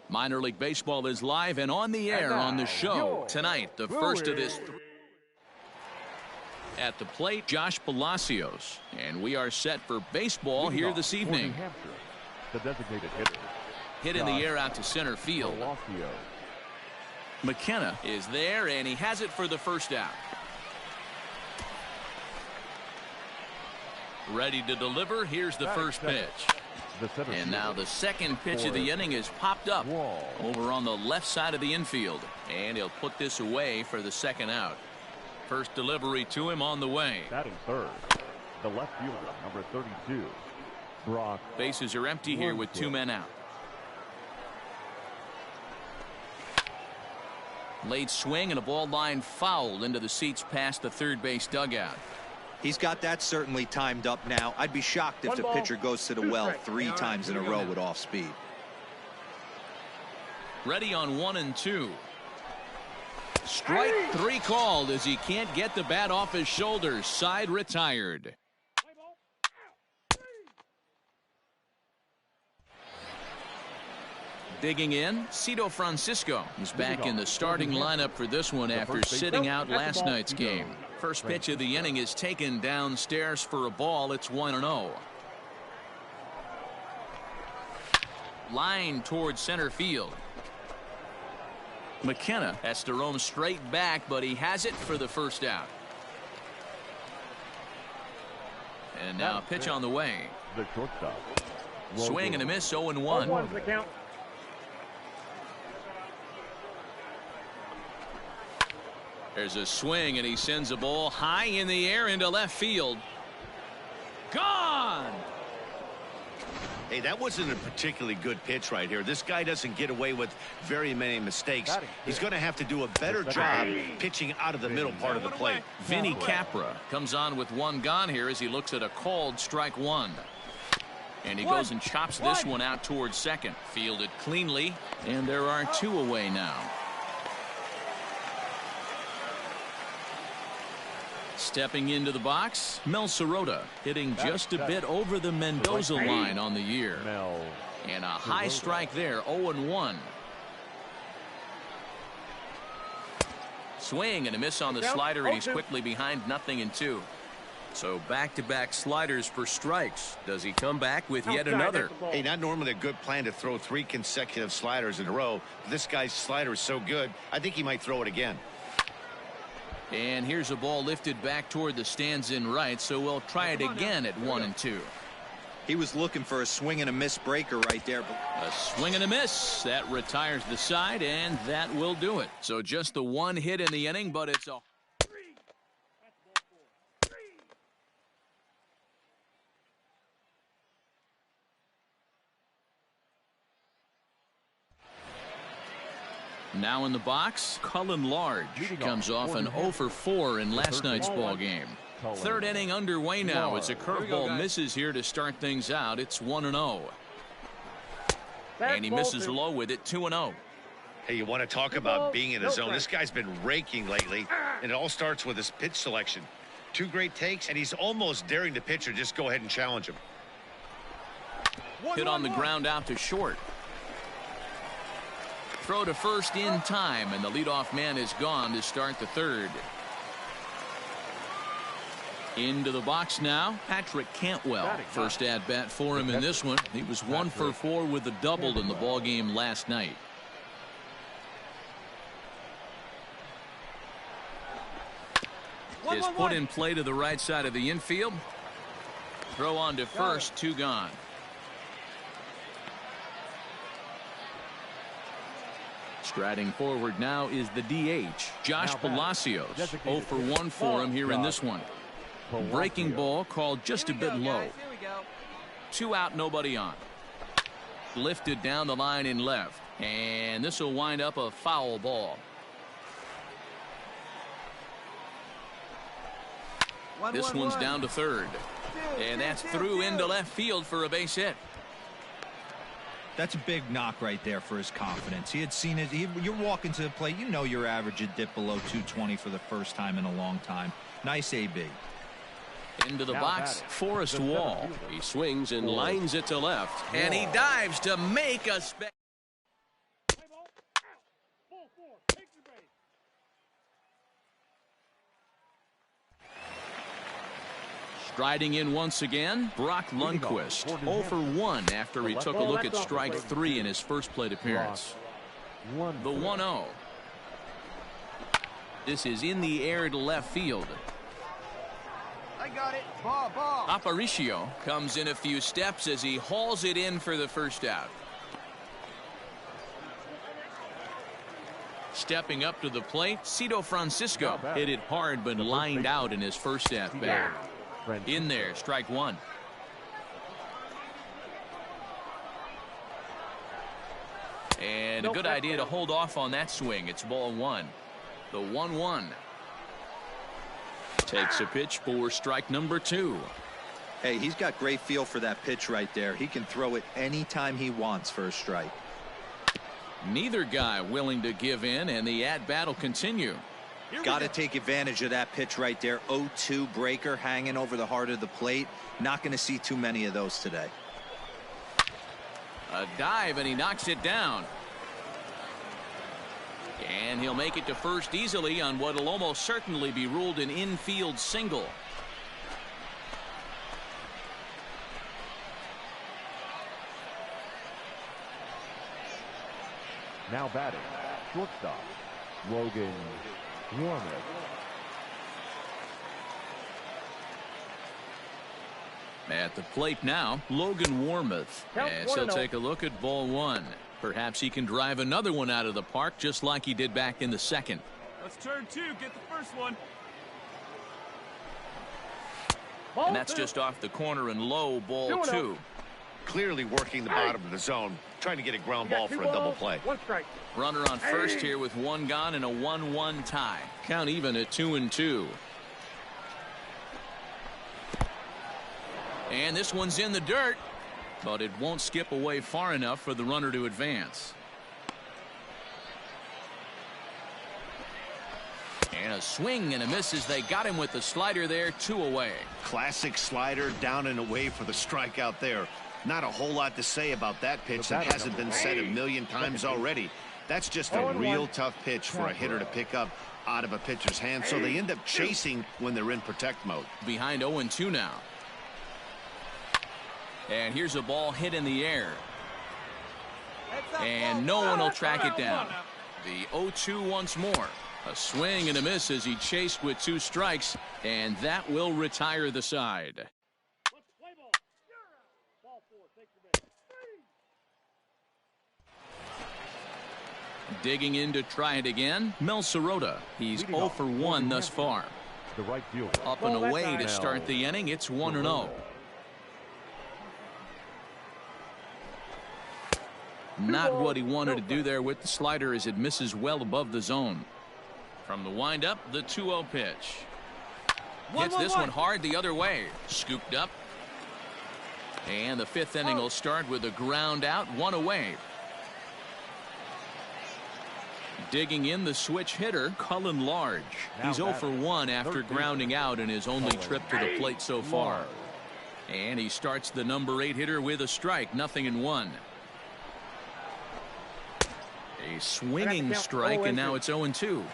Speaker 1: Minor League Baseball is live and on the air on the show tonight. The first of this. At the plate, Josh Palacios. And we are set for baseball here this evening.
Speaker 2: The designated hitter.
Speaker 1: Hit in the air out to center field. McKenna is there, and he has it for the first out. Ready to deliver. Here's the first pitch. And now the second pitch of the inning is popped up over on the left side of the infield. And he'll put this away for the second out. First delivery to him on the way.
Speaker 2: Batting third, the left fielder, number 32, Brock.
Speaker 1: Bases are empty here with 2 men out. Late swing and a ball line foul into the seats past the third base dugout.
Speaker 4: He's got that certainly timed up now. I'd be shocked if the pitcher goes to the well 3 times in a row with off speed.
Speaker 1: Ready on 1-2. Strike 3 called as he can't get the bat off his shoulders. Side retired. Digging in, Cito Francisco is back in the starting lineup for this one after sitting out last night's game. First pitch of the inning is taken downstairs for a ball. It's 1-0. Line towards center field. McKenna has to roam straight back, but he has it for the first out. And now pitch on the way.
Speaker 2: The shortstop.
Speaker 1: Swing and a miss, 0-1. There's a swing, and he sends a ball high in the air into left field. Gone!
Speaker 5: Hey, that wasn't a particularly good pitch right here. This guy doesn't get away with very many mistakes. He's going to have to do a better job pitching out of the middle part of the plate.
Speaker 1: Vinny Capra comes on with 1 gone here as he looks at a called strike 1. And he goes and chops this one out towards second. Fielded cleanly, and there are 2 away now. Stepping into the box, Mel Sirota hitting just a bit over the Mendoza line on the year. And a high strike there, 0-1. Swing and a miss on the slider, and he's quickly behind 0-2. So back-to-back sliders for strikes. Does he come back with yet another?
Speaker 5: Hey, not normally a good plan to throw 3 consecutive sliders in a row. This guy's slider is so good, I think he might throw it again.
Speaker 1: And here's a ball lifted back toward the stands in right, so we'll try it again at 1-2.
Speaker 4: He was looking for a swing and a miss breaker right there.
Speaker 1: A swing and a miss. That retires the side, and that will do it. So just the 1 hit in the inning, but it's a... Now in the box, Cullen Large comes off an 0-for-4 in last night's ball game. Third inning underway now as a curveball misses here to start things out. It's 1-0. And he misses low with it, 2-0.
Speaker 5: Hey, you want to talk about being in the zone? This guy's been raking lately, and it all starts with his pitch selection. 2 great takes, and he's almost daring the pitcher just go ahead and challenge him.
Speaker 1: Hit on the ground out to short. Throw to first in time, and the leadoff man is gone to start the third. Into the box now, Patrick Cantwell. First at bat for him in this one. He was 1-for-4 with a double in the ball game last night. Is put in play to the right side of the infield. Throw on to first, 2 gone. Striding forward now is the DH, Josh Palacios. 0-for-1 for him here in this one. Breaking ball called just a bit low. 2 out, nobody on. Lifted down the line in left. And this will wind up a foul ball. This one's down to third. And that's through into left field for a base hit.
Speaker 4: That's a big knock right there for his confidence. He had seen it. You're walking to the plate. You know your average would dip below 220 for the first time in a long time. Nice AB.
Speaker 1: Into the box, Forrest Wall. He swings and lines it to left. And he dives to make a Striding in once again, Brock Lundquist, 0 for 1 after he took a look at strike 3 in his first plate appearance. The 1-0. This is in the air to left field.
Speaker 4: I got it. Ball.
Speaker 1: Aparicio comes in a few steps as he hauls it in for the first out. Stepping up to the plate, Cito Francisco hit it hard but lined out in his first at bat. In there, strike 1. And a good idea to hold off on that swing. It's ball 1. The 1-1. Takes a pitch for strike number 2.
Speaker 4: Hey, he's got great feel for that pitch right there. He can throw it anytime he wants for a strike.
Speaker 1: Neither guy willing to give in, and the at-bat will continue.
Speaker 4: Got to take advantage of that pitch right there. 0-2 breaker hanging over the heart of the plate. Not going to see too many of those today.
Speaker 1: A dive, and he knocks it down. And he'll make it to first easily on what will almost certainly be ruled an infield single.
Speaker 2: Now batting, shortstop, Logan Warner.
Speaker 1: At the plate now, Logan Warmouth, as he'll take a look at ball 1. Perhaps he can drive another one out of the park just like he did back in the second.
Speaker 3: Let's turn 2. Get the first one.
Speaker 1: And that's just off the corner and low, ball 2.
Speaker 5: Clearly working the bottom of the zone, trying to get a ground ball for a double play.
Speaker 3: 1 strike.
Speaker 1: Runner on first here with 1 gone and a 1-1 tie. Count even at 2-2. And this one's in the dirt, but it won't skip away far enough for the runner to advance. And a swing and a miss as they got him with the slider there, 2 away.
Speaker 5: Classic slider down and away for the strikeout there. Not a whole lot to say about that pitch that hasn't been said a million times already. That's just a real tough pitch for a hitter to pick up out of a pitcher's hand, so they end up chasing when they're in protect mode.
Speaker 1: Behind 0-2 now. And here's a ball hit in the air. And no one will track it down. The 0-2 once more. A swing and a miss as he chased with 2 strikes, and that will retire the side. Digging in to try it again, Mel Sirota. He's 0 for 1 thus far.
Speaker 2: The right fielder.
Speaker 1: Up and away to start the inning. It's 1-0. Not what he wanted to do there with the slider as it misses well above the zone. From the windup, the 2-0 pitch. Hits this one hard the other way. Scooped up. And the 5th inning will start with a ground out, 1 away. Digging in the switch hitter, Cullen Large. He's 0 for 1 after grounding out in his only trip to the plate so far. And he starts the number 8 hitter with a strike, 0-1. A swinging strike, and now it's 0-2.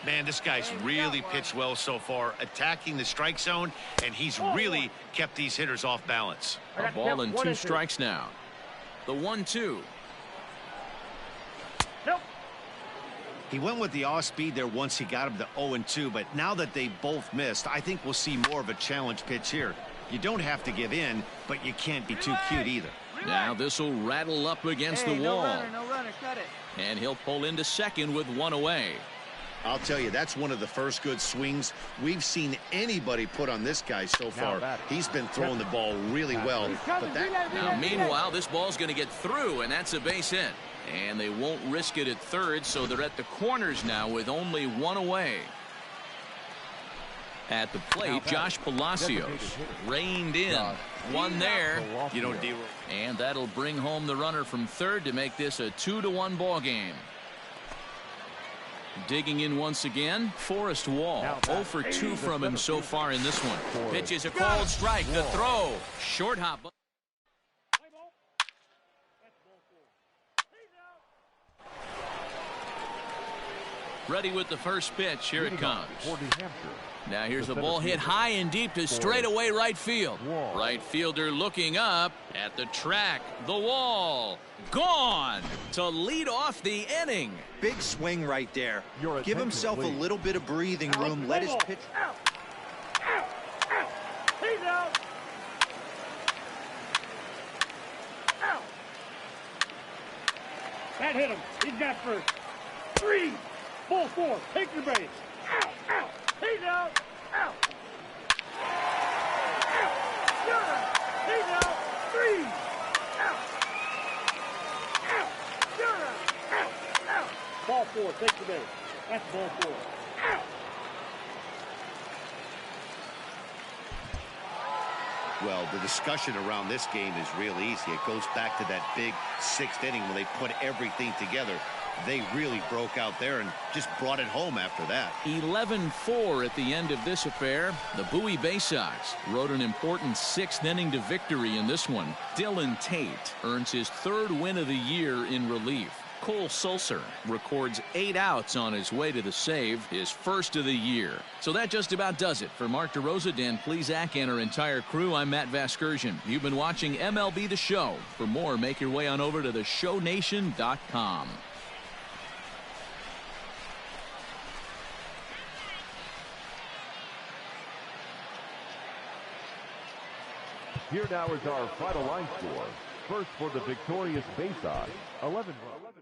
Speaker 5: Man, this guy's really pitched well so far, attacking the strike zone, and he's really kept these hitters off balance.
Speaker 1: A ball and 2 strikes now. The 1-2.
Speaker 5: He went with the off speed there once he got him to 0-2, but now that they both missed, I think we'll see more of a challenge pitch here. You don't have to give in, but you can't be too cute either.
Speaker 1: Now this will rattle up against the wall.
Speaker 4: No runner, cut it.
Speaker 1: And he'll pull into second with 1 away.
Speaker 5: I'll tell you, that's one of the first good swings we've seen anybody put on this guy so far. He's been throwing the ball really well. But
Speaker 1: now, meanwhile, this ball's going to get through, and that's a base hit. And they won't risk it at third, so they're at the corners now with only 1 away. At the plate, Josh Palacios reined in. 1 there.
Speaker 5: You know, D-roll.
Speaker 1: And that'll bring home the runner from third to make this a 2-1 ball game. Digging in once again, Forrest Wall. 0 for 2 from him so far in this one. Pitch is a cold strike. The throw. Short hop. Ready with the first pitch. Here it comes.
Speaker 2: For New Hampshire,
Speaker 1: Now here's the ball hit high and deep to straightaway right field. Right fielder looking up at the track. The wall. Gone to lead off the inning.
Speaker 4: Big swing right there.
Speaker 2: Your
Speaker 4: Give
Speaker 2: attention,
Speaker 4: himself
Speaker 2: please.
Speaker 4: a little bit of breathing room. Let his pitch.
Speaker 3: Out. Out. Out. He's out. Out. That hit him. He's got first. 3. Full 4. Take your base. Out. Out. He's out. Out. Out. You're out. He's out. 3. Out. Out. You're out. Out. Out. Ball 4. Take your base. That's ball 4. Out.
Speaker 5: Well, the discussion around this game is real easy. It goes back to that big 6th inning when they put everything together. They really broke out there and just brought it home after that.
Speaker 1: 11-4 at the end of this affair. The Bowie Bay Sox rode an important 6th inning to victory in this one. Dylan Tate earns his 3rd win of the year in relief. Cole Sulser records 8 outs on his way to the save, his 1st of the year. So that just about does it. For Mark DeRosa, Dan Plesac, and our entire crew, I'm Matt Vasgersian. You've been watching MLB The Show. For more, make your way on over to theshownation.com.
Speaker 2: Here now is our final line score. First for the victorious Bay Sox, 11 runs.